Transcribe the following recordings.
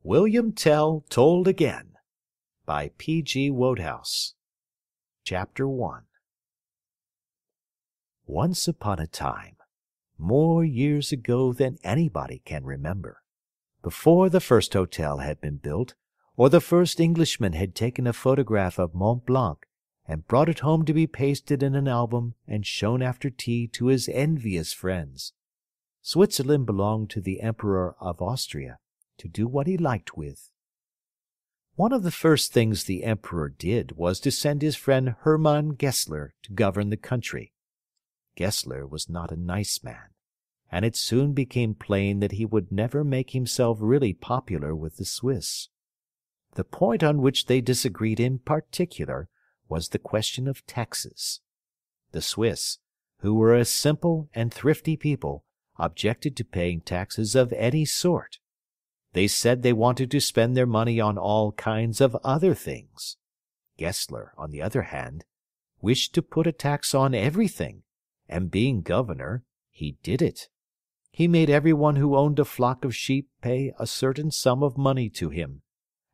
William Tell Told Again by P.G. Wodehouse. Chapter 1. Once upon a time, more years ago than anybody can remember, before the first hotel had been built, or the first Englishman had taken a photograph of Mont Blanc and brought it home to be pasted in an album and shown after tea to his envious friends, Switzerland belonged to the Emperor of Austria to do what he liked with. One of the first things the Emperor did was to send his friend Hermann Gessler to govern the country. Gessler was not a nice man, and it soon became plain that he would never make himself really popular with the Swiss. The point on which they disagreed in particular was the question of taxes. The Swiss, who were a simple and thrifty people, objected to paying taxes of any sort. They said they wanted to spend their money on all kinds of other things. Gessler, on the other hand, wished to put a tax on everything, and being governor, he did it. He made everyone who owned a flock of sheep pay a certain sum of money to him,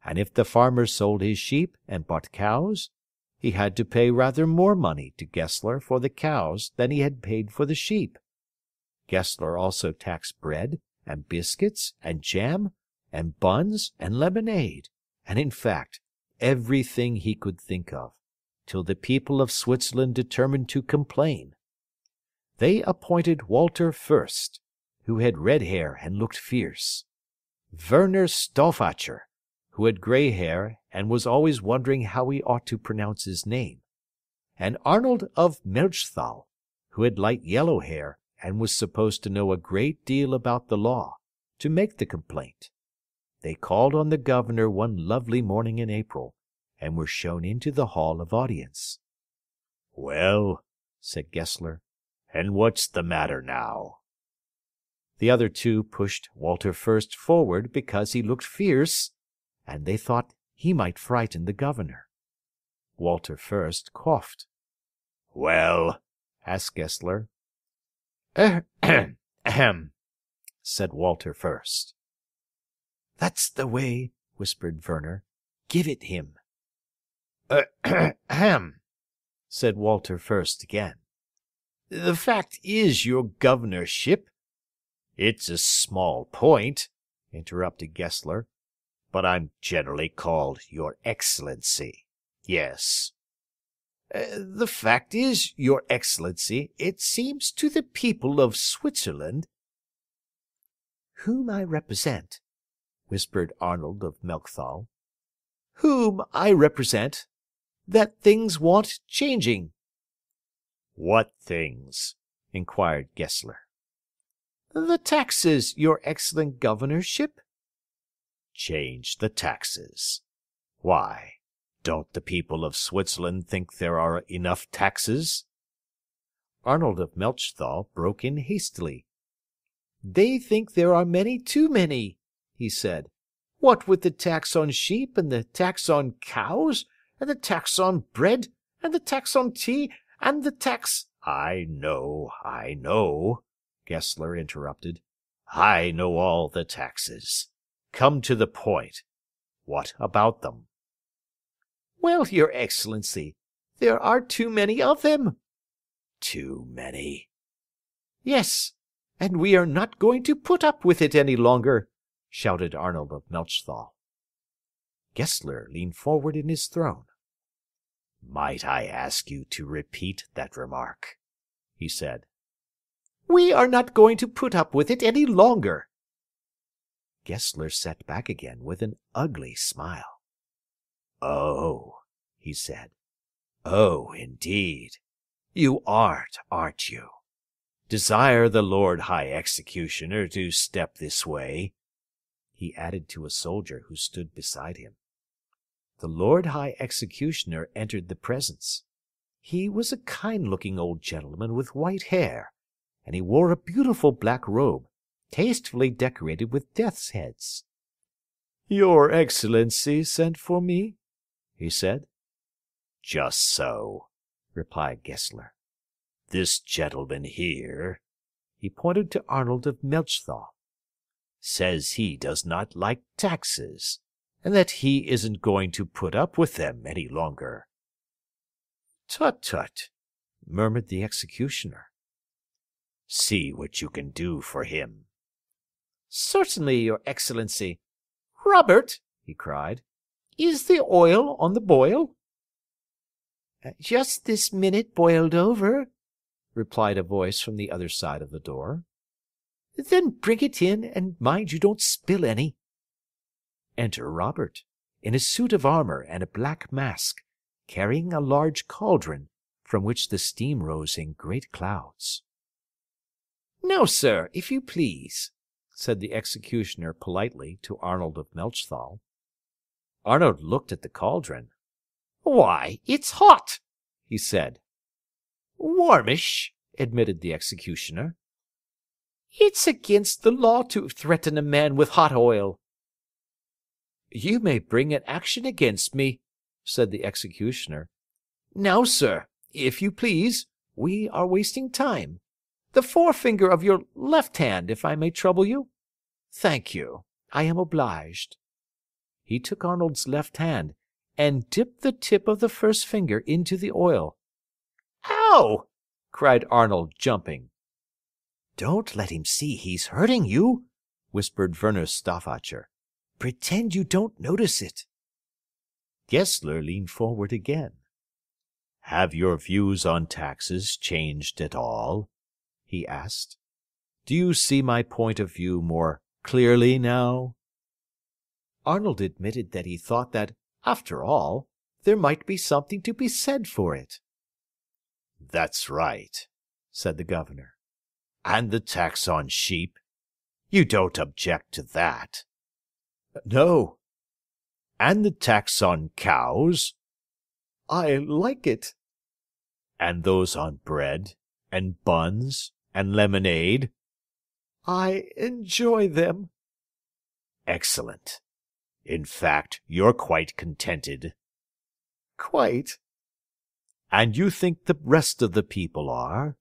and if the farmer sold his sheep and bought cows, he had to pay rather more money to Gessler for the cows than he had paid for the sheep. Gessler also taxed bread and biscuits and jam and buns and lemonade, and in fact everything he could think of, till the people of Switzerland determined to complain. They appointed Walter Fürst, who had red hair and looked fierce; Werner Stauffacher, who had grey hair and was always wondering how he ought to pronounce his name; and Arnold of Melchthal, who had light yellow hair and was supposed to know a great deal about the law, to make the complaint. They called on the governor one lovely morning in April, and were shown into the hall of audience. "Well," said Gessler, "and what's the matter now?" The other two pushed Walter Fürst forward because he looked fierce, and they thought he might frighten the governor. Walter Fürst coughed. "Well?" asked Gessler. "Ahem," said Walter Fürst. "That's the way," whispered Werner. "Give it him." "Ahem," said Walter Fürst again. "The fact is, your governorship—" "It's a small point," interrupted Gessler, "but I'm generally called Your Excellency. Yes." "The fact is, Your Excellency, it seems to the people of Switzerland—" "Whom I represent," whispered Arnold of Melchthal. "Whom I represent, that things want changing." "What things?" inquired Gessler. "The taxes, your excellent governorship." "Change the taxes? Why, don't the people of Switzerland think there are enough taxes?" Arnold of Melchthal broke in hastily. "They think there are many too many," he said. "What with the tax on sheep, and the tax on cows, and the tax on bread, and the tax on tea, and the tax—" I know," Gessler interrupted. "I know all the taxes. Come to the point. What about them?" "Well, your Excellency, there are too many of them." "Too many?" "Yes, and we are not going to put up with it any longer," shouted Arnold of Melchthal. Gessler leaned forward in his throne. "Might I ask you to repeat that remark?" he said. "We are not going to put up with it any longer." Gessler sat back again with an ugly smile. "Oh," he said. "Oh, indeed. You aren't you? Desire the Lord High Executioner to step this way," he added to a soldier who stood beside him. The Lord High Executioner entered the presence. He was a kind-looking old gentleman with white hair, and he wore a beautiful black robe, tastefully decorated with death's heads. "Your Excellency sent for me?" he said. "Just so," replied Gessler. "This gentleman here," he pointed to Arnold of Melchthal, says he does not like taxes, and that he isn't going to put up with them any longer." "Tut, tut," murmured the executioner. "See what you can do for him." "Certainly, your Excellency. Robert," he cried, "is the oil on the boil?" "Just this minute boiled over," replied a voice from the other side of the door. "Then bring it in, and mind you don't spill any." Enter Robert, in a suit of armour and a black mask, carrying a large cauldron, from which the steam rose in great clouds. "Now, sir, if you please," said the executioner politely to Arnold of Melchthal. Arnold looked at the cauldron. "Why, it's hot," he said. "Warmish," admitted the executioner. "It's against the law to threaten a man with hot oil." "You may bring an action against me," said the executioner. "Now, sir, if you please, we are wasting time. The forefinger of your left hand, if I may trouble you." "Thank you. I am obliged." He took Arnold's left hand, and dipped the tip of the first finger into the oil. "Ow!" cried Arnold, jumping. "Don't let him see he's hurting you," whispered Werner Stauffacher. "Pretend you don't notice it." Gessler leaned forward again. "Have your views on taxes changed at all?" he asked. "Do you see my point of view more clearly now?" Arnold admitted that he thought that, after all, there might be something to be said for it. "That's right," said the governor. "And the tax on sheep? You don't object to that?" "No." "And the tax on cows?" "I like it." "And those on bread, and buns, and lemonade?" "I enjoy them." "Excellent. In fact, you're quite contented?" "Quite." "And you think the rest of the people are?"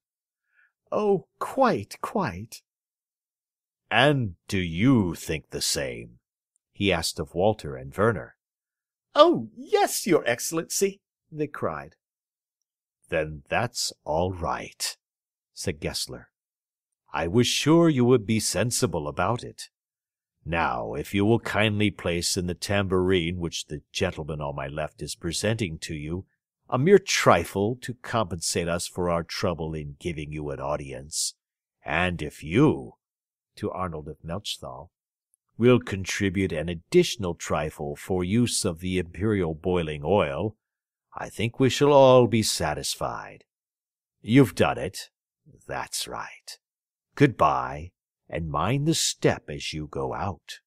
"Oh, quite, quite." "And do you think the same?" he asked of Walter and Werner. "Oh, yes, your Excellency," they cried. "Then that's all right," said Gessler. "I was sure you would be sensible about it. Now, if you will kindly place in the tambourine which the gentleman on my left is presenting to you a mere trifle to compensate us for our trouble in giving you an audience, and if you," to Arnold of Melchthal, "will contribute an additional trifle for use of the imperial boiling oil, I think we shall all be satisfied. You've done it. That's right. Good-bye, and mind the step as you go out."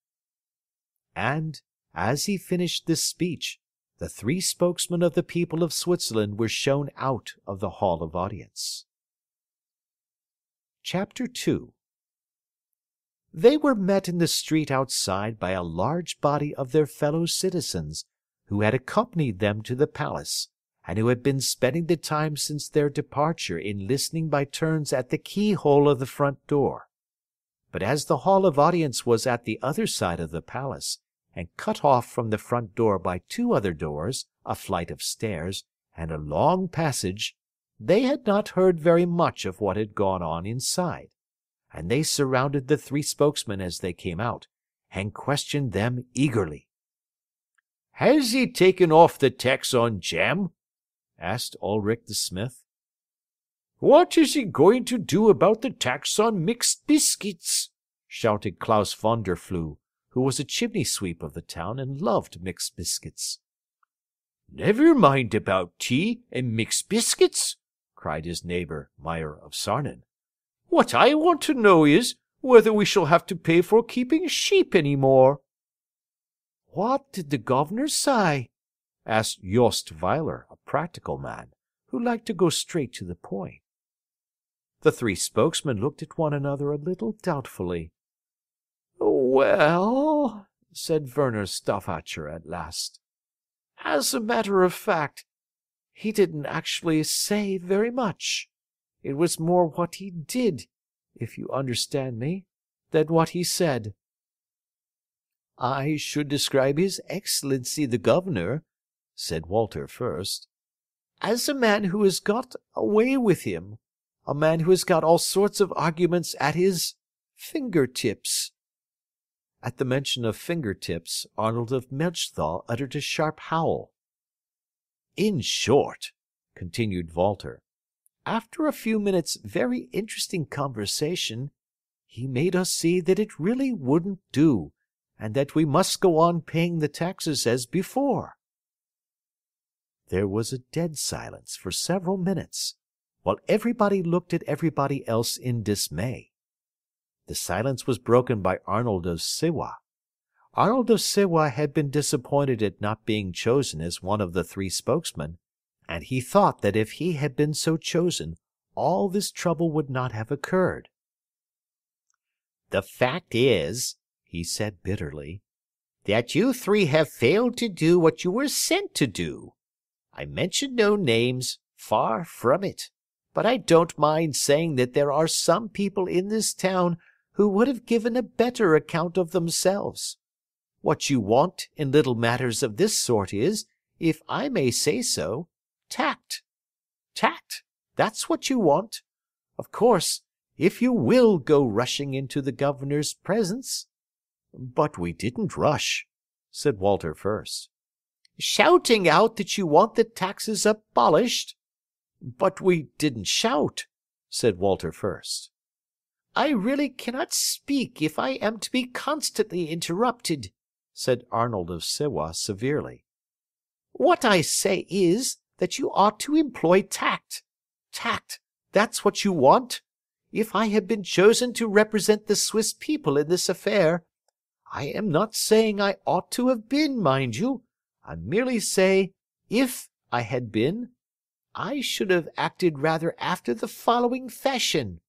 And, as he finished this speech, the three spokesmen of the people of Switzerland were shown out of the Hall of Audience. Chapter 2. They were met in the street outside by a large body of their fellow citizens, who had accompanied them to the palace, and who had been spending the time since their departure in listening by turns at the keyhole of the front door. But as the Hall of Audience was at the other side of the palace, and cut off from the front door by two other doors, a flight of stairs, and a long passage, they had not heard very much of what had gone on inside, and they surrounded the three spokesmen as they came out, and questioned them eagerly. "Has he taken off the tax on jam?" asked Ulrich the smith. "What is he going to do about the tax on mixed biscuits?" shouted Klaus von der Flue, who was a chimney-sweep of the town and loved mixed biscuits. "Never mind about tea and mixed biscuits," cried his neighbour Meyer of Sarnen. "What I want to know is whether we shall have to pay for keeping sheep any more." "What did the governor say?" asked Jost Weiler, a practical man, who liked to go straight to the point. The three spokesmen looked at one another a little doubtfully. "Well," said Werner Stauffacher at last, "as a matter of fact, he didn't actually say very much. It was more what he did, if you understand me, than what he said. I should describe His Excellency the Governor, said Walter first, as a man who has got a way with him, a man who has got all sorts of arguments at his finger-tips. At the mention of finger-tips, Arnold of Melchthal uttered a sharp howl. In short, continued Walter, after a few minutes' very interesting conversation, he made us see that it really wouldn't do, and that we must go on paying the taxes as before. There was a dead silence for several minutes, while everybody looked at everybody else in dismay. The silence was broken by Arnold of Sewa. Arnold of Sewa had been disappointed at not being chosen as one of the three spokesmen, and he thought that if he had been so chosen, all this trouble would not have occurred. The fact is, he said bitterly, that you three have failed to do what you were sent to do. I mention no names, far from it, but I don't mind saying that there are some people in this town who would have given a better account of themselves. What you want in little matters of this sort is, if I may say so, tact. Tact, that's what you want. Of course, if you will go rushing into the governor's presence. But we didn't rush, said Walter first. Shouting out that you want the taxes abolished. But we didn't shout, said Walter first. I really cannot speak if I am to be constantly interrupted, said Arnold of Sewa severely. What I say is that you ought to employ tact. Tact, that's what you want. If I had been chosen to represent the Swiss people in this affair, I am not saying I ought to have been, mind you. I merely say, if I had been, I should have acted rather after the following fashion.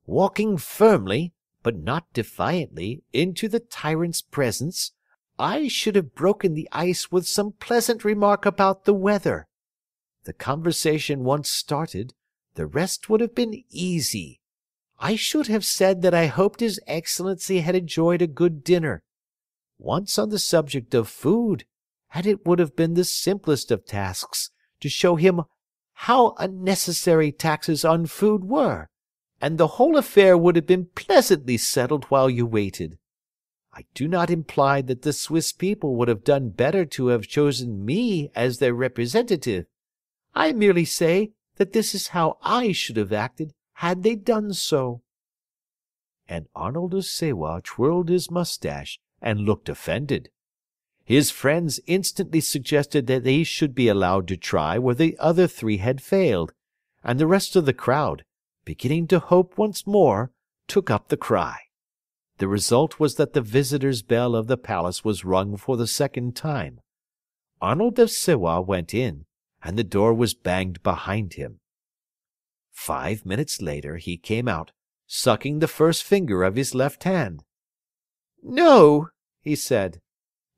Walking firmly, but not defiantly, into the tyrant's presence, I should have broken the ice with some pleasant remark about the weather. The conversation once started, the rest would have been easy. I should have said that I hoped His Excellency had enjoyed a good dinner. Once on the subject of food, and it would have been the simplest of tasks to show him how unnecessary taxes on food were, and the whole affair would have been pleasantly settled while you waited. I do not imply that the Swiss people would have done better to have chosen me as their representative. I merely say that this is how I should have acted had they done so. And Arnold of Sewa twirled his moustache and looked offended. His friends instantly suggested that he should be allowed to try where the other three had failed, and the rest of the crowd, beginning to hope once more, took up the cry. The result was that the visitors' bell of the palace was rung for the second time. Arnold of Sewa went in, and the door was banged behind him. 5 minutes later he came out, sucking the first finger of his left hand. "No," he said,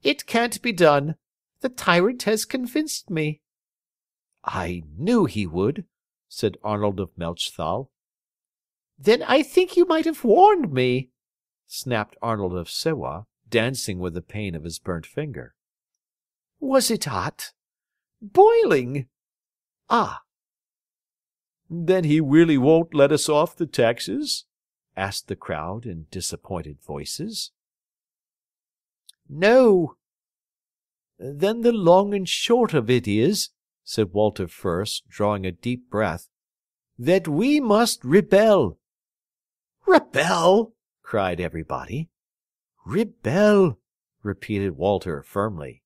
"it can't be done. The tyrant has convinced me." "I knew he would," said Arnold of Melchthal. "Then I think you might have warned me," snapped Arnold of Sewa, dancing with the pain of his burnt finger. "Was it hot?" "Boiling." "Ah." "Then he really won't let us off the taxes?" asked the crowd in disappointed voices. "No." "Then the long and short of it is," said Walter first, drawing a deep breath, "that we must rebel." "Rebel!" cried everybody. "Rebel," repeated Walter firmly.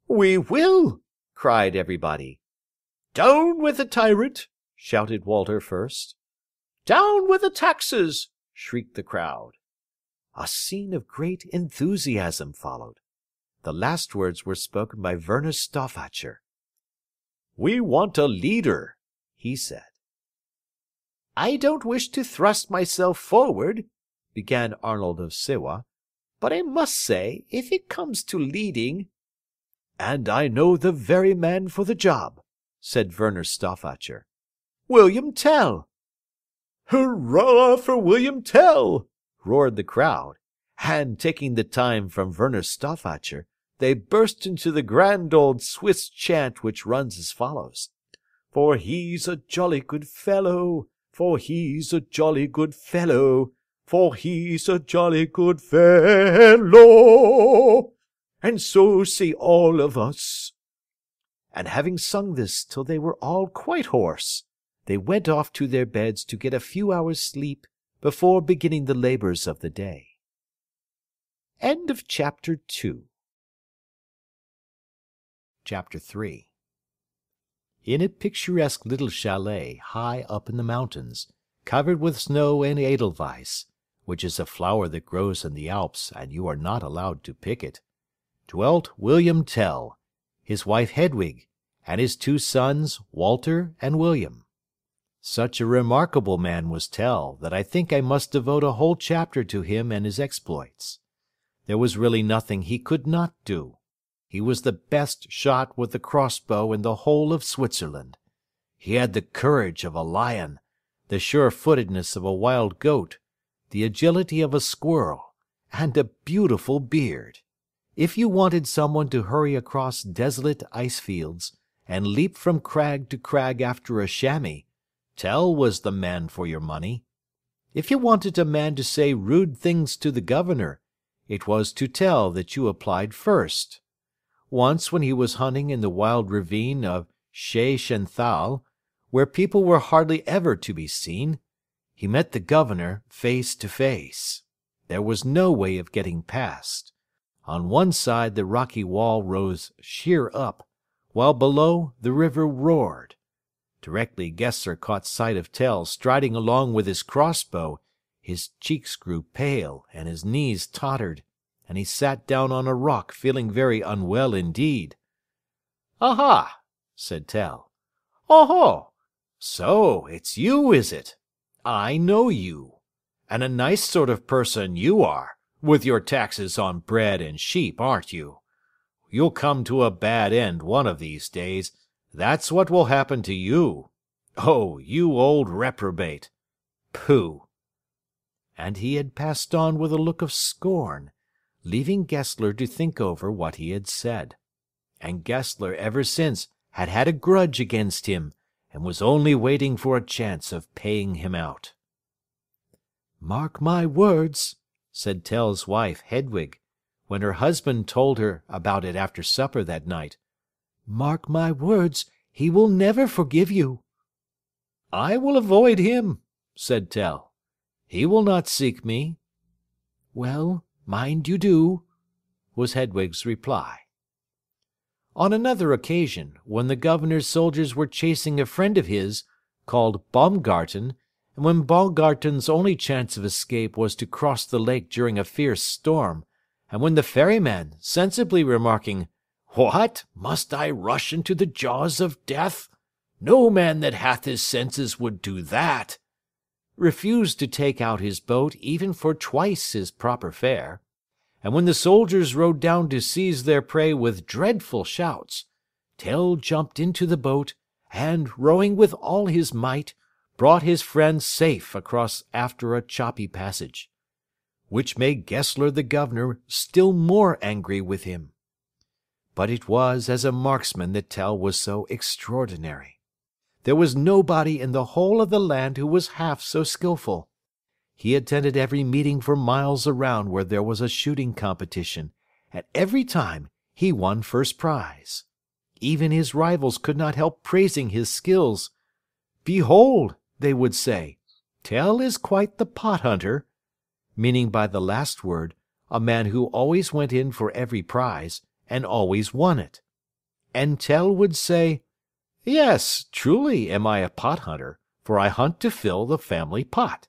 "We will!" cried everybody. "Down with the tyrant!" shouted Walter first. "Down with the taxes!" shrieked the crowd. A scene of great enthusiasm followed. The last words were spoken by Werner Stauffacher. "We want a leader," he said. "I don't wish to thrust myself forward," began Arnold of Sewa, "but I must say, if it comes to leading—" "And I know the very man for the job," said Werner Stauffacher. "William Tell." "Hurrah for William Tell!" roared the crowd, and, taking the time from Werner Stauffacher, they burst into the grand old Swiss chant which runs as follows: For he's a jolly good fellow, for he's a jolly good fellow, for he's a jolly good fellow, and so say all of us. And having sung this till they were all quite hoarse, they went off to their beds to get a few hours' sleep before beginning the labors of the day. End of Chapter 2. Chapter 3. In a picturesque little chalet high up in the mountains, covered with snow and edelweiss, which is a flower that grows in the Alps and you are not allowed to pick it, dwelt William Tell, his wife Hedwig, and his 2 sons, Walter and William. Such a remarkable man was Tell that I think I must devote a whole chapter to him and his exploits. There was really nothing he could not do. He was the best shot with the crossbow in the whole of Switzerland. He had the courage of a lion, the sure-footedness of a wild goat, the agility of a squirrel, and a beautiful beard. If you wanted someone to hurry across desolate ice-fields and leap from crag to crag after a chamois, Tell was the man for your money. If you wanted a man to say rude things to the governor, it was to Tell that you applied first. Once when he was hunting in the wild ravine of Schächenthal, where people were hardly ever to be seen, he met the governor face to face. There was no way of getting past. On one side the rocky wall rose sheer up, while below the river roared. Directly Gessler caught sight of Tell striding along with his crossbow, his cheeks grew pale and his knees tottered, and he sat down on a rock feeling very unwell indeed. "Aha!" said Tell. "Oho! So it's you, is it? I know you. And a nice sort of person you are, with your taxes on bread and sheep, aren't you? You'll come to a bad end one of these days. That's what will happen to you. Oh, you old reprobate! Pooh!" And he had passed on with a look of scorn, leaving Gessler to think over what he had said. And Gessler ever since had had a grudge against him, and was only waiting for a chance of paying him out. "Mark my words," said Tell's wife Hedwig, when her husband told her about it after supper that night. "Mark my words, he will never forgive you." "I will avoid him," said Tell. "He will not seek me." "Well, mind you do," was Hedwig's reply. On another occasion, when the governor's soldiers were chasing a friend of his, called Baumgarten, and when Baumgarten's only chance of escape was to cross the lake during a fierce storm, and when the ferryman, sensibly remarking, "What! Must I rush into the jaws of death? No man that hath his senses would do that," refused to take out his boat even for twice his proper fare, and when the soldiers rowed down to seize their prey with dreadful shouts, Tell jumped into the boat, and, rowing with all his might, brought his friend safe across after a choppy passage, which made Gessler the governor still more angry with him. But it was as a marksman that Tell was so extraordinary. There was nobody in the whole of the land who was half so skilful. He attended every meeting for miles around where there was a shooting competition, and every time he won first prize. Even his rivals could not help praising his skills. "Behold," they would say, "Tell is quite the pot hunter," meaning by the last word a man who always went in for every prize and always won it. And Tell would say, "Yes, truly am I a pot hunter, for I hunt to fill the family pot."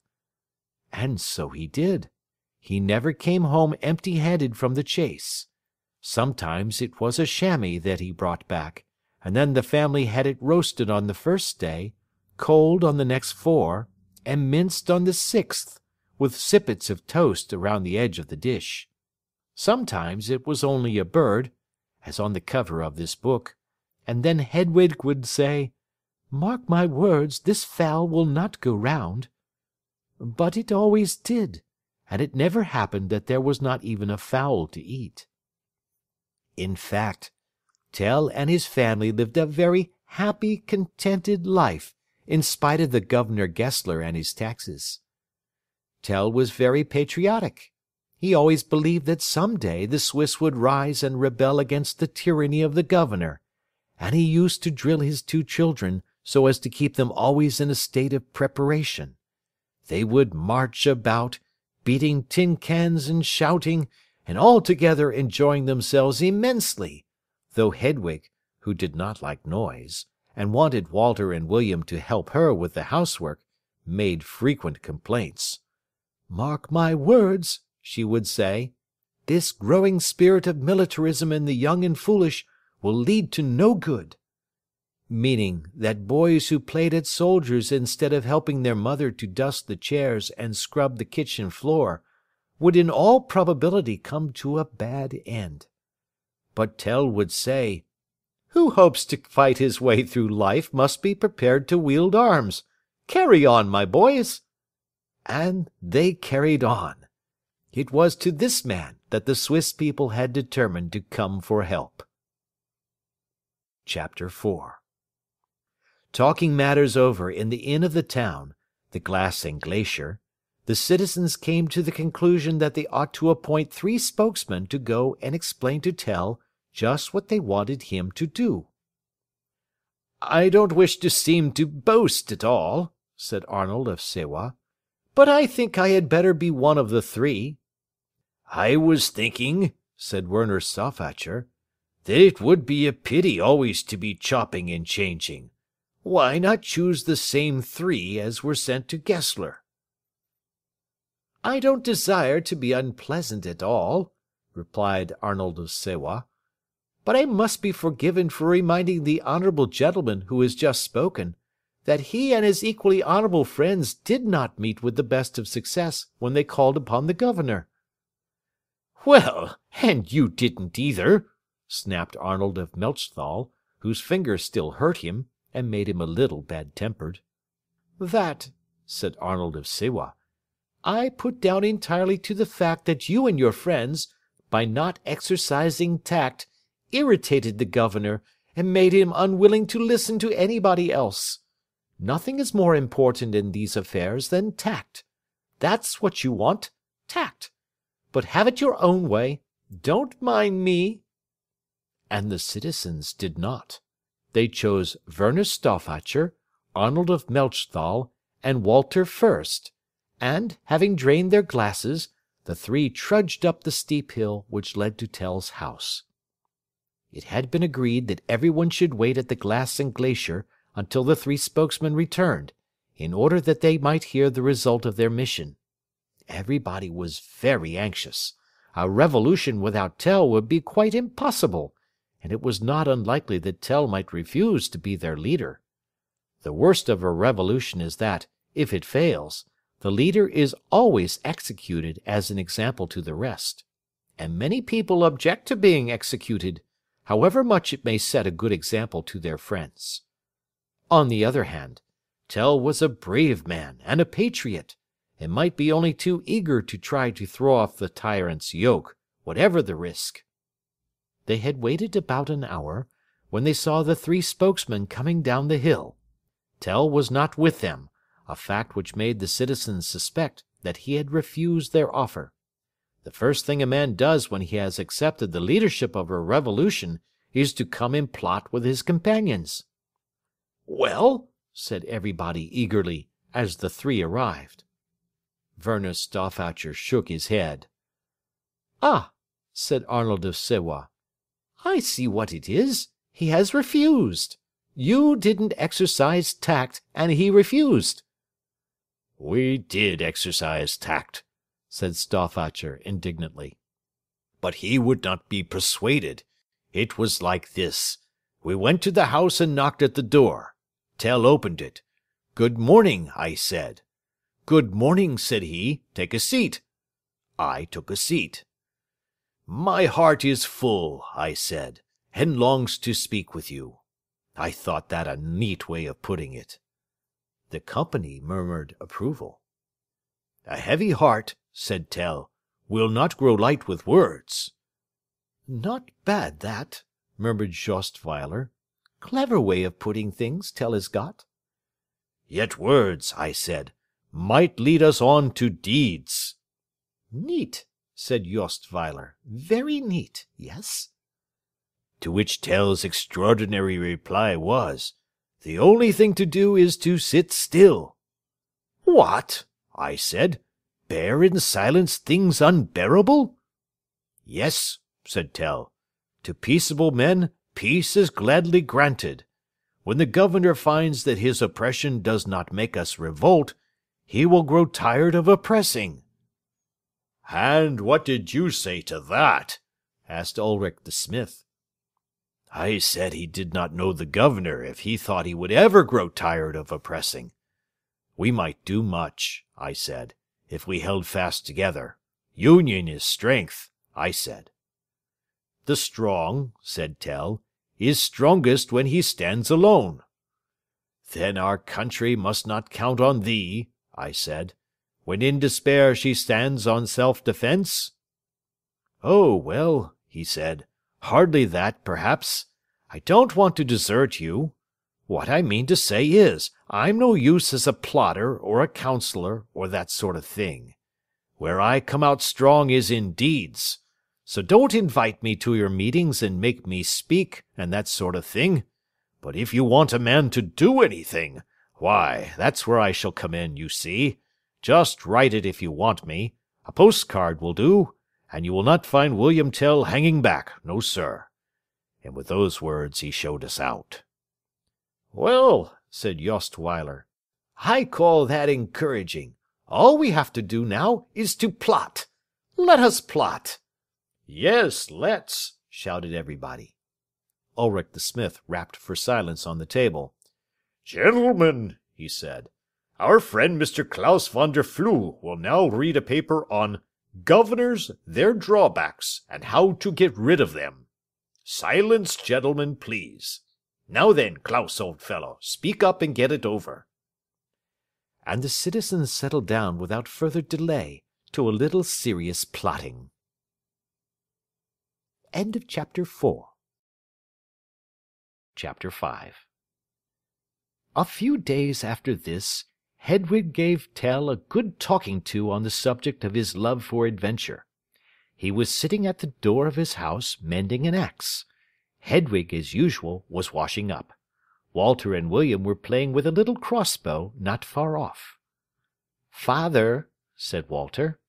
And so he did. He never came home empty-handed from the chase. Sometimes it was a chamois that he brought back, and then the family had it roasted on the first day, cold on the next 4, and minced on the 6th, with sippets of toast around the edge of the dish. Sometimes it was only a bird, as on the cover of this book, and then Hedwig would say, "Mark my words, this fowl will not go round." But it always did, and it never happened that there was not even a fowl to eat. In fact, Tell and his family lived a very happy, contented life, in spite of the Governor Gessler and his taxes. Tell was very patriotic. He always believed that some day the Swiss would rise and rebel against the tyranny of the governor, and he used to drill his 2 children so as to keep them always in a state of preparation. They would march about, beating tin cans and shouting, and altogether enjoying themselves immensely, though Hedwig, who did not like noise, and wanted Walter and William to help her with the housework, made frequent complaints. "Mark my words," she would say, "this growing spirit of militarism in the young and foolish will lead to no good," meaning that boys who played at soldiers instead of helping their mother to dust the chairs and scrub the kitchen floor would in all probability come to a bad end. But Tell would say, "Who hopes to fight his way through life must be prepared to wield arms. Carry on, my boys." And they carried on. It was to this man that the Swiss people had determined to come for help. Chapter 4. Talking matters over in the inn of the town, the Glass and Glacier, the citizens came to the conclusion that they ought to appoint 3 spokesmen to go and explain to Tell just what they wanted him to do. "I don't wish to seem to boast at all," said Arnold of Sewa, "but I think I had better be one of the 3. "I was thinking," said Werner Stauffacher, "that it would be a pity always to be chopping and changing. Why not choose the same 3 as were sent to Gessler?" "I don't desire to be unpleasant at all," replied Arnold of Sewa, "but I must be forgiven for reminding the honourable gentleman who has just spoken, that he and his equally honourable friends did not meet with the best of success when they called upon the governor." "Well, and you didn't either," snapped Arnold of Melchthal, whose finger still hurt him, and made him a little bad-tempered. "That," said Arnold of Sewa, "I put down entirely to the fact that you and your friends, by not exercising tact, irritated the governor, and made him unwilling to listen to anybody else. Nothing is more important in these affairs than tact. That's what you want, tact. But have it your own way. Don't mind me." And the citizens did not. They chose Werner Stauffacher, Arnold of Melchthal, and Walter Fürst, and, having drained their glasses, the 3 trudged up the steep hill which led to Tell's house. It had been agreed that everyone should wait at the Glass and Glacier until the 3 spokesmen returned, in order that they might hear the result of their mission. Everybody was very anxious. A revolution without Tell would be quite impossible, and it was not unlikely that Tell might refuse to be their leader. The worst of a revolution is that, if it fails, the leader is always executed as an example to the rest, and many people object to being executed, however much it may set a good example to their friends. On the other hand, Tell was a brave man and a patriot, and might be only too eager to try to throw off the tyrant's yoke, whatever the risk. They had waited about an hour, when they saw the 3 spokesmen coming down the hill. Tell was not with them, a fact which made the citizens suspect that he had refused their offer. The first thing a man does when he has accepted the leadership of a revolution is to come and plot with his companions. "Well?" said everybody eagerly, as the 3 arrived. Werner Stauffacher shook his head. "Ah," said Arnold of Sewa, "I see what it is. He has refused. You didn't exercise tact, and he refused." "We did exercise tact," said Stauffacher indignantly. "But he would not be persuaded. It was like this. We went to the house and knocked at the door. Tell opened it. 'Good morning,' I said. 'Good morning,' said he. 'Take a seat.' I took a seat. 'My heart is full,' I said, 'and longs to speak with you.' I thought that a neat way of putting it." The company murmured approval. "A heavy heart," said Tell, will not grow light with words. Not bad, that, murmured Jostweiler. Clever way of putting things Tell has got. Yet words, I said, might lead us on to deeds. Neat, said Jostweiler. Very neat, yes. To which Tell's extraordinary reply was, the only thing to do is to sit still. What? I said. Bear in silence things unbearable? Yes, said Tell. To peaceable men, peace is gladly granted. When the governor finds that his oppression does not make us revolt, he will grow tired of oppressing. And what did you say to that? Asked Ulrich the smith. I said he did not know the governor if he thought he would ever grow tired of oppressing. We might do much, I said, if we held fast together. Union is strength, I said. The strong, said Tell, is strongest when he stands alone. Then our country must not count on thee, I said, when in despair she stands on self-defence. Oh, well, he said, hardly that, perhaps. I don't want to desert you. What I mean to say is, I'm no use as a plotter or a counsellor or that sort of thing. Where I come out strong is in deeds. So don't invite me to your meetings and make me speak and that sort of thing. But if you want a man to do anything, why, that's where I shall come in, you see. Just write it if you want me. A postcard will do, and you will not find William Tell hanging back, no sir. And with those words he showed us out. Well, said Jostweiler, I call that encouraging. All we have to do now is to plot. Let us plot. Yes, let's, shouted everybody. Ulrich the smith rapped for silence on the table. Gentlemen, he said, our friend Mr. Klaus von der Flue will now read a paper on Governors, Their Drawbacks, and How to Get Rid of Them. Silence, gentlemen, please. Now then, Klaus, old fellow, speak up and get it over. And the citizens settled down without further delay to a little serious plotting. End of Chapter 4. Chapter 5. A few days after this, Hedwig gave Tell a good talking to on the subject of his love for adventure. He was sitting at the door of his house mending an axe. Hedwig, as usual, was washing up. Walter and William were playing with a little crossbow not far off. "Father," said Walter.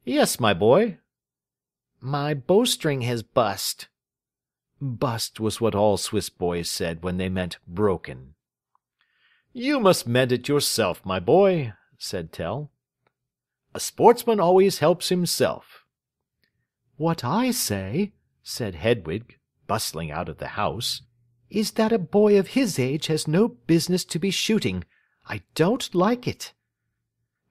"Yes, my boy." "My bowstring has bust." Bust was what all Swiss boys said when they meant broken. "You must mend it yourself, my boy," said Tell. "A sportsman always helps himself." "What I say," said Hedwig, bustling out of the house, "is that a boy of his age has no business to be shooting. I don't like it."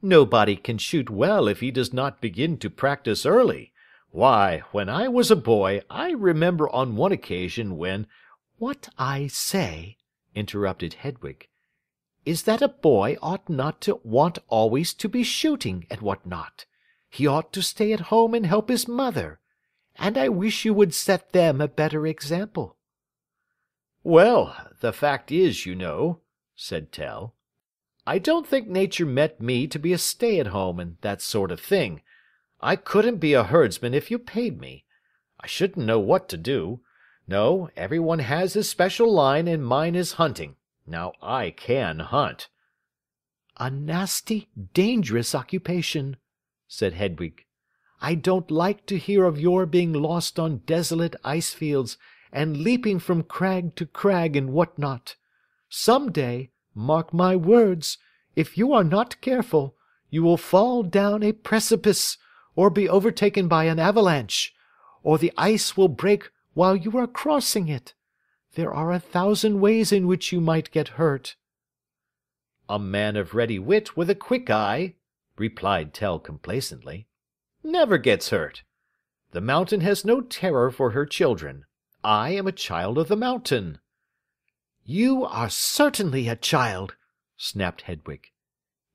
"Nobody can shoot well if he does not begin to practice early. Why, when I was a boy, I remember on one occasion when—" "What I say," interrupted Hedwig, "is that a boy ought not to want always to be shooting and what not. He ought to stay at home and help his mother. And I wish you would set them a better example." "Well, the fact is, you know," said Tell, "I don't think nature meant me to be a stay-at-home and that sort of thing. I couldn't be a herdsman if you paid me. I shouldn't know what to do. No, everyone has his special line, and mine is hunting. Now I can hunt." "A nasty, dangerous occupation," said Hedwig. "I don't like to hear of your being lost on desolate ice-fields, and leaping from crag to crag and what not. Some day, mark my words, if you are not careful, you will fall down a precipice, or be overtaken by an avalanche, or the ice will break while you are crossing it. There are 1,000 ways in which you might get hurt." "A man of ready wit with a quick eye," replied Tell complacently, "never gets hurt. The mountain has no terror for her children. I am a child of the mountain." "You are certainly a child," snapped Hedwig.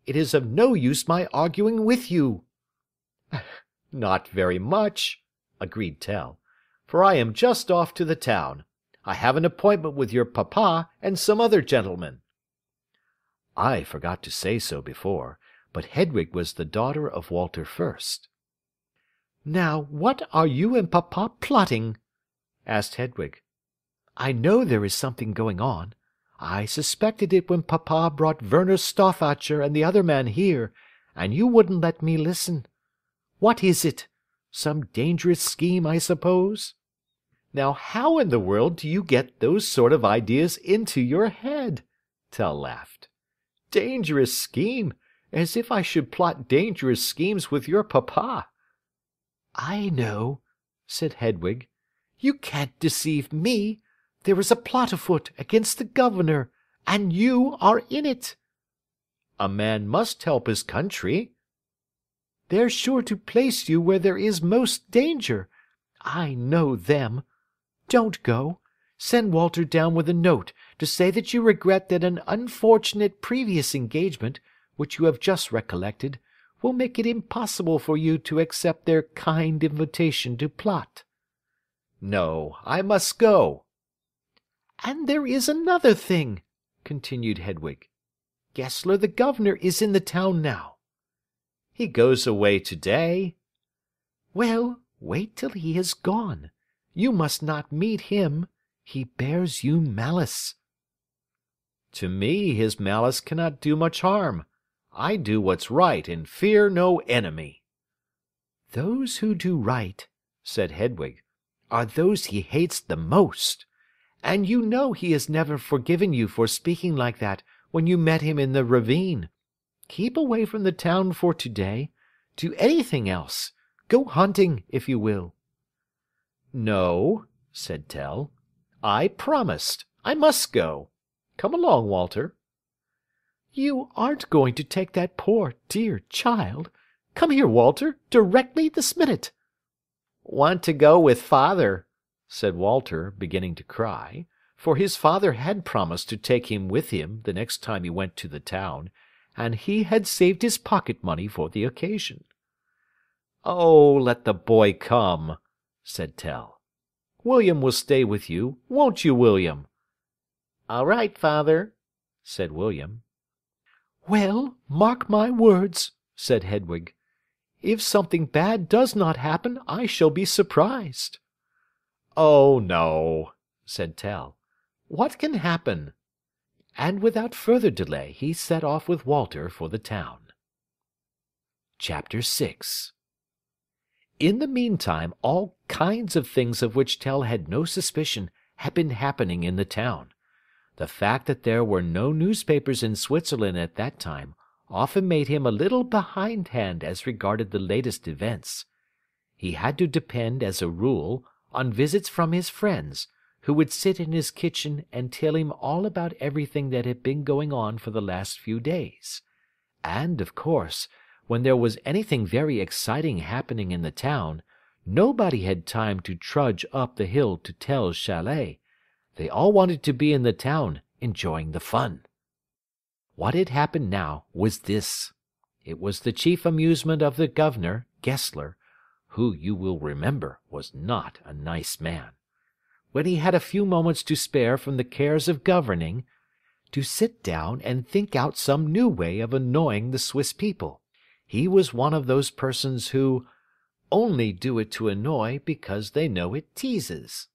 "It is of no use my arguing with you." Not very much, agreed Tell, for I am just off to the town. I have an appointment with your papa and some other gentlemen. I forgot to say so before, but Hedwig was the daughter of Walter First. Now, what are you and papa plotting? asked Hedwig. I know there is something going on. I suspected it when papa brought Werner Stauffacher and the other man here, and you wouldn't let me listen. What is it? Some dangerous scheme, I suppose? Now, how in the world do you get those sort of ideas into your head? Tell laughed. Dangerous scheme? As if I should plot dangerous schemes with your papa. I know, said Hedwig. You can't deceive me. There is a plot afoot against the governor, and you are in it. A man must help his country. They're sure to place you where there is most danger. I know them. Don't go. Send Walter down with a note to say that you regret that an unfortunate previous engagement, which you have just recollected, will make it impossible for you to accept their kind invitation to plot. No, I must go. And there is another thing, continued Hedwig. Gessler the governor is in the town now. He goes away today. Well, wait till he is gone. You must not meet him. He bears you malice. To me his malice cannot do much harm. I do what's right and fear no enemy. Those who do right, said Hedwig, are those he hates the most. And you know he has never forgiven you for speaking like that when you met him in the ravine. Keep away from the town for today. Do anything else. Go hunting, if you will. No, said Tell. I promised. I must go. Come along, Walter. You aren't going to take that poor, dear child. Come here, Walter, directly this minute. Want to go with father, said Walter, beginning to cry, for his father had promised to take him with him the next time he went to the town, and he had saved his pocket money for the occasion. Oh, let the boy come, said Tell. William will stay with you, won't you, William? All right, father, said William. Well, mark my words, said Hedwig. If something bad does not happen, I shall be surprised. Oh, no, said Tell. What can happen? And without further delay he set off with Walter for the town. Chapter 6. In the meantime all kinds of things of which Tell had no suspicion had been happening in the town. The fact that there were no newspapers in Switzerland at that time often made him a little behindhand as regarded the latest events. He had to depend, as a rule, on visits from his friends, who would sit in his kitchen and tell him all about everything that had been going on for the last few days. And, of course, when there was anything very exciting happening in the town, nobody had time to trudge up the hill to Tell's chalet. They all wanted to be in the town, enjoying the fun. What had happened now was this. It was the chief amusement of the governor, Gessler, who, you will remember, was not a nice man, when he had a few moments to spare from the cares of governing, to sit down and think out some new way of annoying the Swiss people. He was one of those persons who only do it to annoy because they know it teases.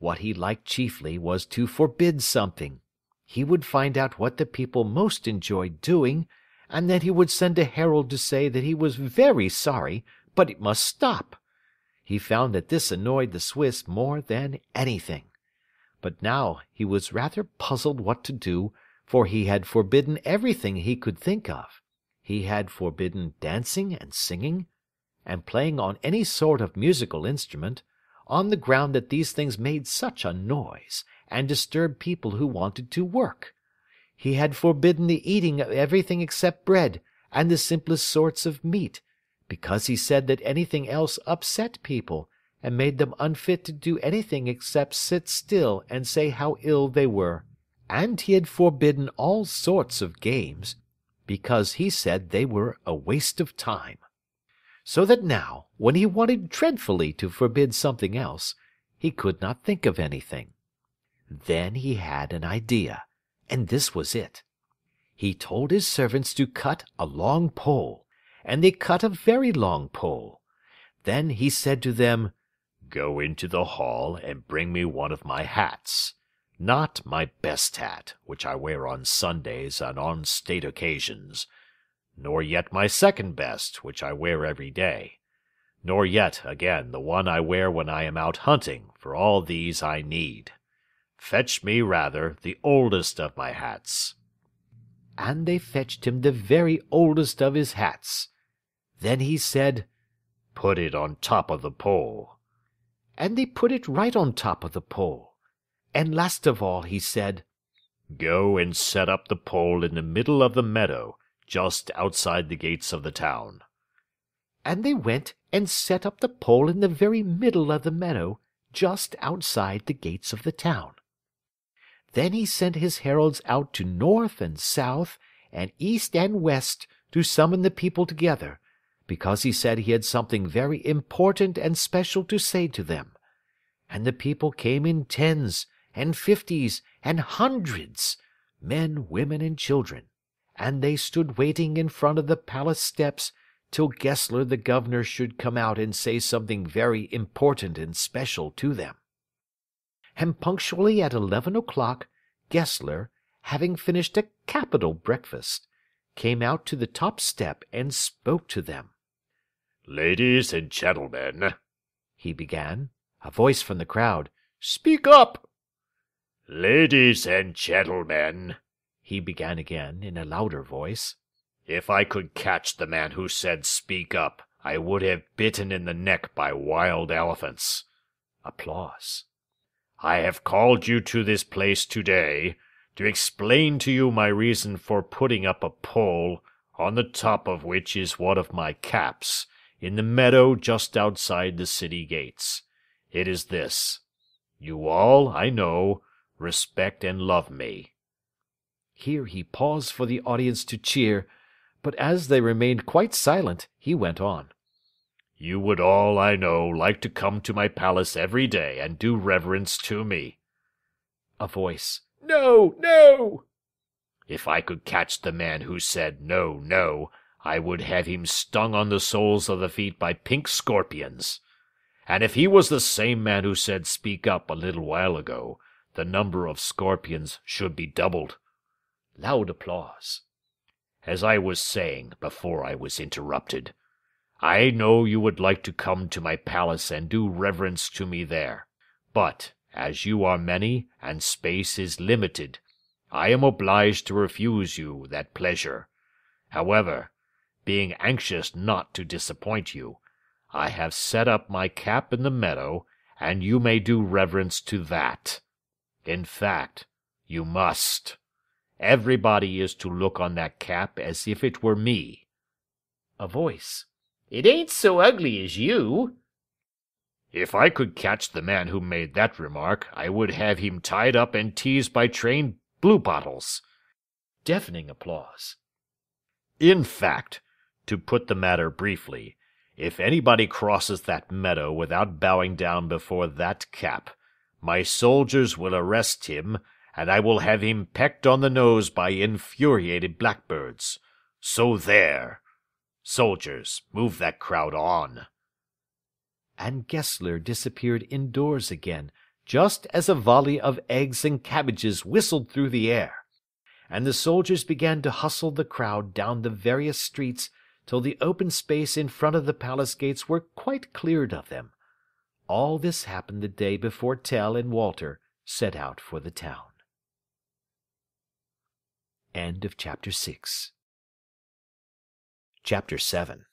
What he liked chiefly was to forbid something. He would find out what the people most enjoyed doing, and then he would send a herald to say that he was very sorry, but it must stop. He found that this annoyed the Swiss more than anything. But now he was rather puzzled what to do, for he had forbidden everything he could think of. He had forbidden dancing and singing, and playing on any sort of musical instrument, on the ground that these things made such a noise, and disturbed people who wanted to work. He had forbidden the eating of everything except bread, and the simplest sorts of meat, because he said that anything else upset people, and made them unfit to do anything except sit still and say how ill they were. And he had forbidden all sorts of games, because he said they were a waste of time. so that now, when he wanted dreadfully to forbid something else, he could not think of anything. Then he had an idea, and this was it. He told his servants to cut a long pole, and they cut a very long pole. Then he said to them, "Go into the hall and bring me one of my hats. Not my best hat, which I wear on Sundays and on state occasions, nor yet my second best, which I wear every day, nor yet, again, the one I wear when I am out hunting, for all these I need. Fetch me, rather, the oldest of my hats." And they fetched him the very oldest of his hats. Then he said, "Put it on top of the pole." And they put it right on top of the pole. And last of all he said, "Go and set up the pole in the middle of the meadow, just outside the gates of the town." And they went and set up the pole in the very middle of the meadow, just outside the gates of the town. Then he sent his heralds out to north and south and east and west to summon the people together, because he said he had something very important and special to say to them. And the people came in tens and fifties and hundreds, men, women, and children, and they stood waiting in front of the palace steps till Gessler the governor should come out and say something very important and special to them. And punctually at 11 o'clock, Gessler, having finished a capital breakfast, came out to the top step and spoke to them. "Ladies and gentlemen," he began. A voice from the crowd, "Speak up!" "Ladies and gentlemen," he began again in a louder voice. "If I could catch the man who said 'speak up,' I would have bitten in the neck by wild elephants." Applause. "I have called you to this place today to explain to you my reason for putting up a pole, on the top of which is one of my caps, in the meadow just outside the city gates. It is this. You all, I know, respect and love me." Here he paused for the audience to cheer, but as they remained quite silent, he went on. "You would all, I know, like to come to my palace every day and do reverence to me." A voice, "No, no!" "If I could catch the man who said no, no, I would have him stung on the soles of the feet by pink scorpions. And if he was the same man who said speak up a little while ago, the number of scorpions should be doubled." Loud applause. "As I was saying before I was interrupted, I know you would like to come to my palace and do reverence to me there, but as you are many and space is limited, I am obliged to refuse you that pleasure. However, being anxious not to disappoint you, I have set up my cap in the meadow, and you may do reverence to that. In fact, you must. Everybody is to look on that cap as if it were me." A voice, "It ain't so ugly as you." "If I could catch the man who made that remark, I would have him tied up and teased by trained bluebottles." Deafening applause. "In fact, to put the matter briefly, if anybody crosses that meadow without bowing down before that cap, my soldiers will arrest him, and I will have him pecked on the nose by infuriated blackbirds. So there! Soldiers, move that crowd on." And Gessler disappeared indoors again, just as a volley of eggs and cabbages whistled through the air, and the soldiers began to hustle the crowd down the various streets till the open space in front of the palace gates were quite cleared of them. All this happened the day before Tell and Walter set out for the town. End of Chapter 6. Chapter 7.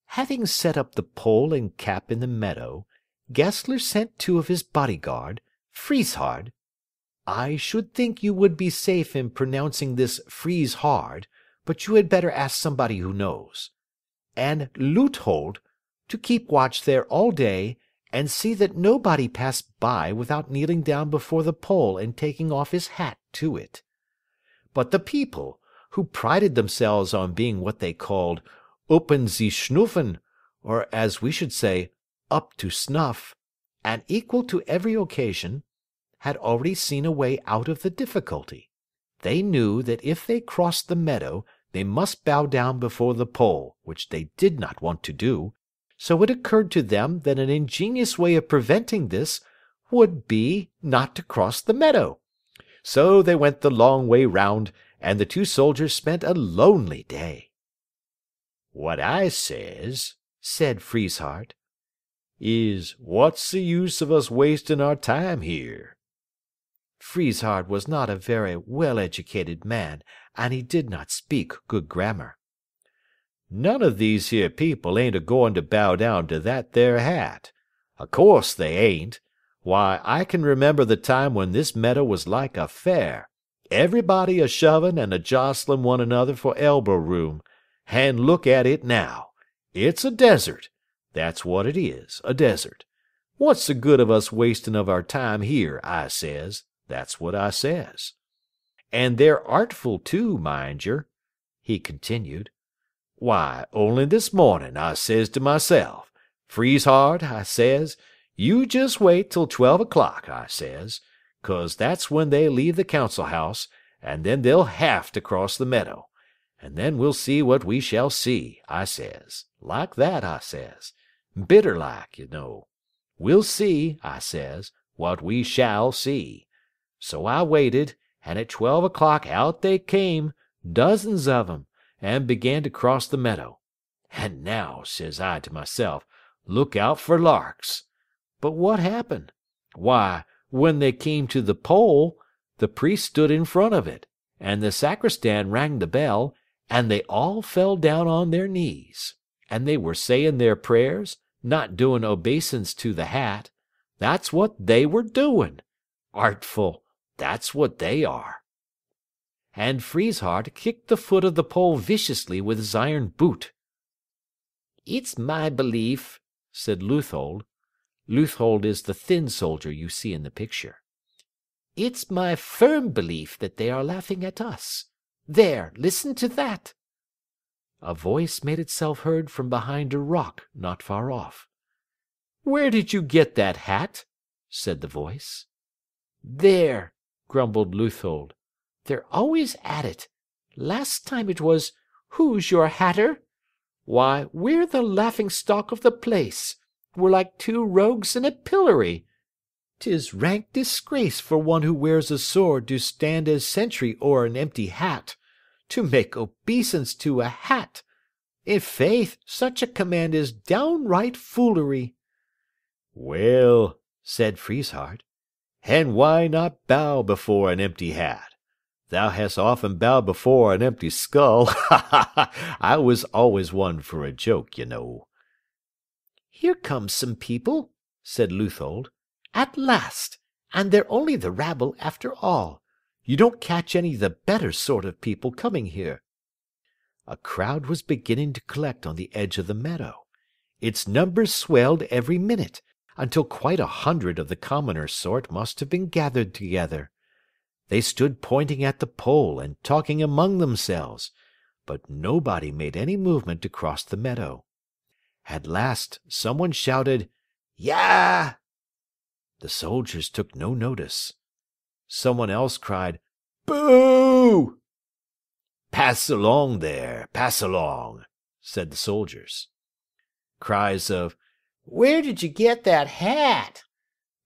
Having set up the pole and cap in the meadow, Gessler sent 2 of his bodyguard, Frieshard — I should think you would be safe in pronouncing this Frieshard, but you had better ask somebody who knows — and Luthold, to keep watch there all day, and see that nobody passed by without kneeling down before the pole and taking off his hat to it. But the people, who prided themselves on being what they called open sie schnuffen, or as we should say, up to snuff, and equal to every occasion, had already seen a way out of the difficulty. They knew that if they crossed the meadow, they must bow down before the pole, which they did not want to do, so it occurred to them that an ingenious way of preventing this would be not to cross the meadow. So they went the long way round, and the two soldiers spent a lonely day. "What I says," said Frieshardt, "is what's the use of us wasting our time here?" Frieshardt was not a very well-educated man, and he did not speak good grammar. "None of these here people ain't a-goin' to bow down to that there hat. O' course they ain't. Why, I can remember the time when this meadow was like a fair, everybody a-shovin' and a-jostlin' one another for elbow room, and look at it now. It's a desert. That's what it is, a desert. What's the good of us wasting of our time here, I says. That's what I says. And they're artful too, mind yer," he continued. "Why, only this morning I says to myself, 'Frieshardt,' I says, 'you just wait till 12 o'clock,' I says, 'cause that's when they leave the council house, and then they'll have to cross the meadow. And then we'll see what we shall see,' I says. Like that, I says. Bitter like, you know. We'll see, I says, what we shall see. So I waited, and at 12 o'clock out they came, dozens of 'em, and began to cross the meadow. And now, says I to myself, look out for larks. But what happened? Why, when they came to the pole, the priest stood in front of it, and the sacristan rang the bell, and they all fell down on their knees, and they were saying their prayers, not doing obeisance to the hat. That's what they were doing. Artful, that's what they are." And Frieshardt kicked the foot of the pole viciously with his iron boot. "It's my belief," said Leuthold. Leuthold is the thin soldier you see in the picture. "It's my firm belief that they are laughing at us. There, listen to that." A voice made itself heard from behind a rock not far off. "Where did you get that hat?" said the voice. "There," grumbled Leuthold. "They're always at it. Last time it was, 'Who's your hatter?' Why, we're the laughing-stock of the place. We're like two rogues in a pillory. 'Tis rank disgrace for one who wears a sword to stand as sentry o'er an empty hat, to make obeisance to a hat. In faith, such a command is downright foolery." "Well," said Frieshardt, "and why not bow before an empty hat? Thou hast often bowed before an empty skull. Ha ha ha! I was always one for a joke, you know." "Here come some people," said Leuthold. "At last! And they're only the rabble after all. You don't catch any of the better sort of people coming here." A crowd was beginning to collect on the edge of the meadow. Its numbers swelled every minute, until quite 100 of the commoner sort must have been gathered together. They stood pointing at the pole and talking among themselves, but nobody made any movement to cross the meadow. At last someone shouted, "Yah!" The soldiers took no notice. Someone else cried, "Boo!" "Pass along there, pass along," said the soldiers. Cries of, "Where did you get that hat?"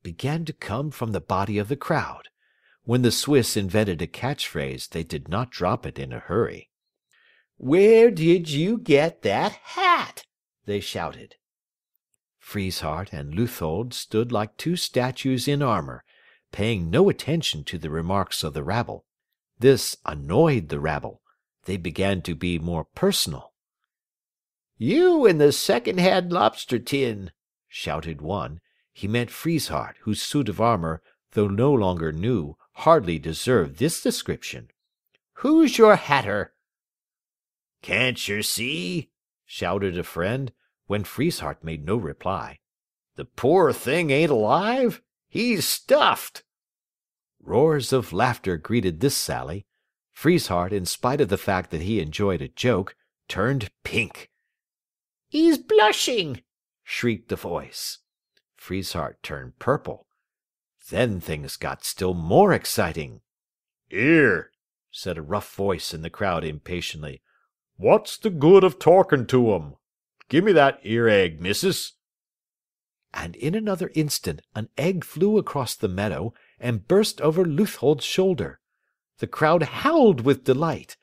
began to come from the body of the crowd. When the Swiss invented a catchphrase, they did not drop it in a hurry. "Where did you get that hat?" they shouted. Frieshardt and Leuthold stood like two statues in armor, paying no attention to the remarks of the rabble. This annoyed the rabble. They began to be more personal. "You in the second-hand lobster tin," shouted one. He meant Frieshardt, whose suit of armor, though no longer new, hardly deserved this description. "Who's your hatter?" "Can't yer see?" shouted a friend, when Frieshardt made no reply. "The poor thing ain't alive. He's stuffed." Roars of laughter greeted this sally. Frieshardt, in spite of the fact that he enjoyed a joke, turned pink. He's blushing!" shrieked the voice. Frieshardt turned purple. Then things got still more exciting. "Here," said a rough voice in the crowd impatiently. "What's the good of talking to 'em? Give me that ear egg, missus." And in another instant an egg flew across the meadow and burst over Leuthold's shoulder. The crowd howled with delight.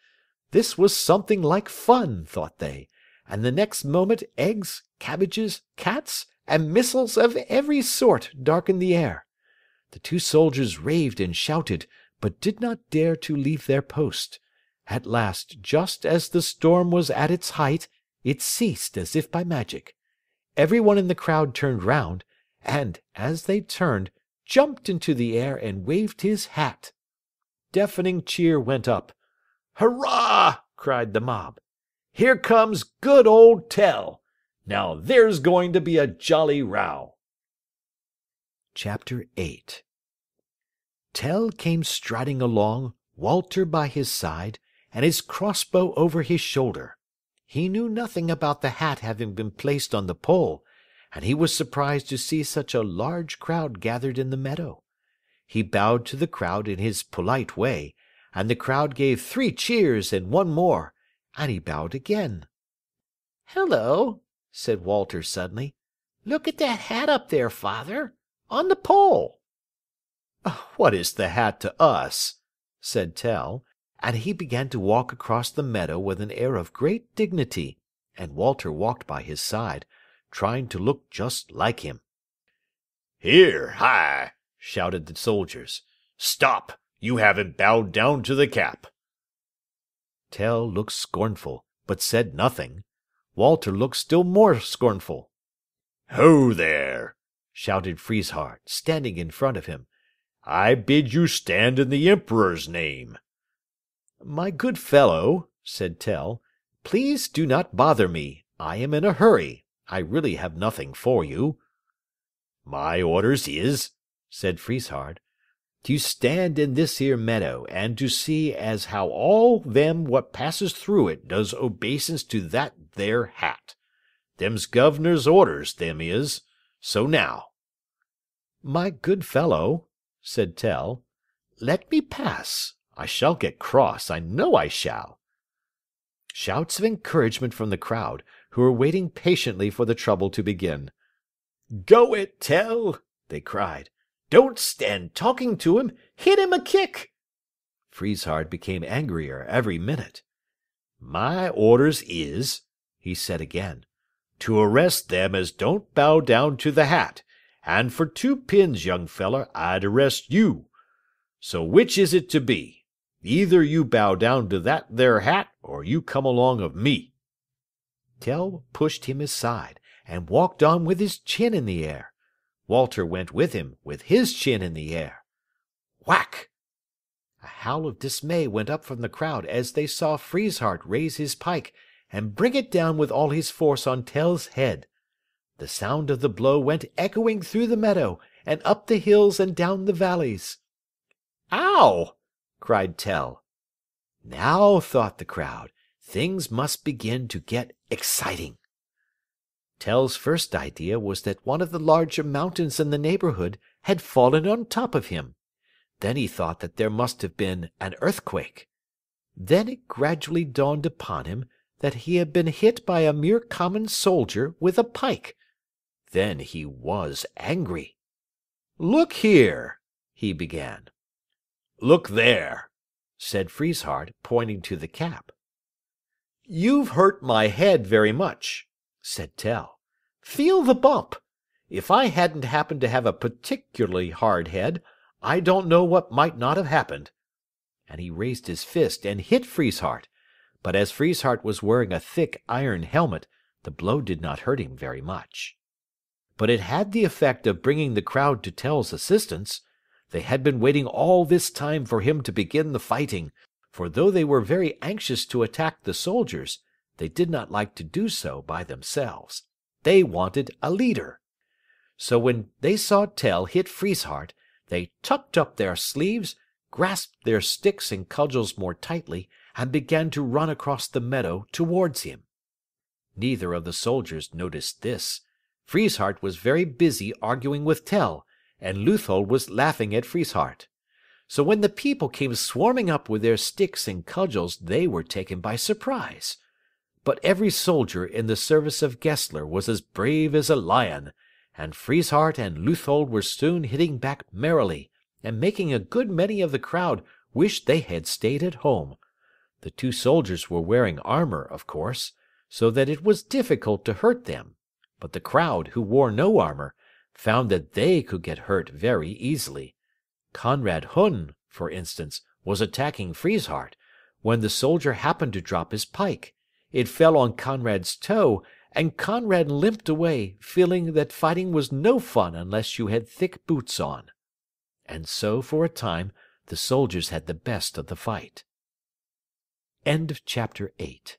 This was something like fun, thought they, and the next moment eggs, cabbages, cats, and missiles of every sort darkened the air. The two soldiers raved and shouted, but did not dare to leave their post. At last, just as the storm was at its height, it ceased as if by magic. Everyone in the crowd turned round, and, as they turned, jumped into the air and waved his hat. Deafening cheer went up. "Hurrah!" cried the mob. "Here comes good old Tell. Now there's going to be a jolly row." Chapter 8. Tell came striding along, Walter by his side, and his crossbow over his shoulder. He knew nothing about the hat having been placed on the pole, and he was surprised to see such a large crowd gathered in the meadow. He bowed to the crowd in his polite way, and the crowd gave 3 cheers and 1 more, and he bowed again. "Hello," said Walter suddenly. "Look at that hat up there, father, on the pole." "What is the hat to us?" said Tell, and he began to walk across the meadow with an air of great dignity, and Walter walked by his side, trying to look just like him. "Here, hi!" shouted the soldiers. "Stop! You haven't bowed down to the cap." Tell looked scornful, but said nothing. Walter looked still more scornful. "Ho there!" shouted Frieshardt, standing in front of him. "I bid you stand in the Emperor's name." "My good fellow," said Tell, "please do not bother me. I am in a hurry. I really have nothing for you." "My orders is," said Frieshardt, "to stand in this here meadow, and to see as how all them what passes through it does obeisance to that there hat. Them's governor's orders, them is. So now." "My good fellow," said Tell, "let me pass. I shall get cross, I know I shall." Shouts of encouragement from the crowd, who were waiting patiently for the trouble to begin. "Go it, Tell!" they cried. "Don't stand talking to him. Hit him a kick." Frieshardt became angrier every minute. "My orders is," he said again, "to arrest them as don't bow down to the hat, and for 2 pins, young feller, I'd arrest you. So which is it to be? Either you bow down to that there hat, or you come along of me." Tell pushed him aside, and walked on with his chin in the air. Walter went with him, with his chin in the air. Whack! A howl of dismay went up from the crowd as they saw Frieshardt raise his pike and bring it down with all his force on Tell's head. The sound of the blow went echoing through the meadow, and up the hills and down the valleys. "Ow!" cried Tell. Now, thought the crowd, things must begin to get exciting. Tell's first idea was that one of the larger mountains in the neighborhood had fallen on top of him. Then he thought that there must have been an earthquake. Then it gradually dawned upon him that he had been hit by a mere common soldier with a pike. Then he was angry. "Look here," he began. "Look there," said Frieshardt, pointing to the cap. "You've hurt my head very much," said Tell. "Feel the bump. If I hadn't happened to have a particularly hard head, I don't know what might not have happened." And he raised his fist and hit Frieshardt, but as Frieshardt was wearing a thick iron helmet, the blow did not hurt him very much. But it had the effect of bringing the crowd to Tell's assistance. They had been waiting all this time for him to begin the fighting, for though they were very anxious to attack the soldiers, they did not like to do so by themselves. They wanted a leader. So when they saw Tell hit Frieshardt, they tucked up their sleeves, grasped their sticks and cudgels more tightly, and began to run across the meadow towards him. Neither of the soldiers noticed this. Frieshardt was very busy arguing with Tell, and Leuthold was laughing at Frieshardt. So when the people came swarming up with their sticks and cudgels, they were taken by surprise. But every soldier in the service of Gessler was as brave as a lion, and Frieshardt and Leuthold were soon hitting back merrily, and making a good many of the crowd wish they had stayed at home. The two soldiers were wearing armor, of course, so that it was difficult to hurt them, but the crowd, who wore no armor, found that they could get hurt very easily. Conrad Hun, for instance, was attacking Frieshardt, when the soldier happened to drop his pike. It fell on Conrad's toe, and Conrad limped away, feeling that fighting was no fun unless you had thick boots on. And so, for a time, the soldiers had the best of the fight. End of chapter 8.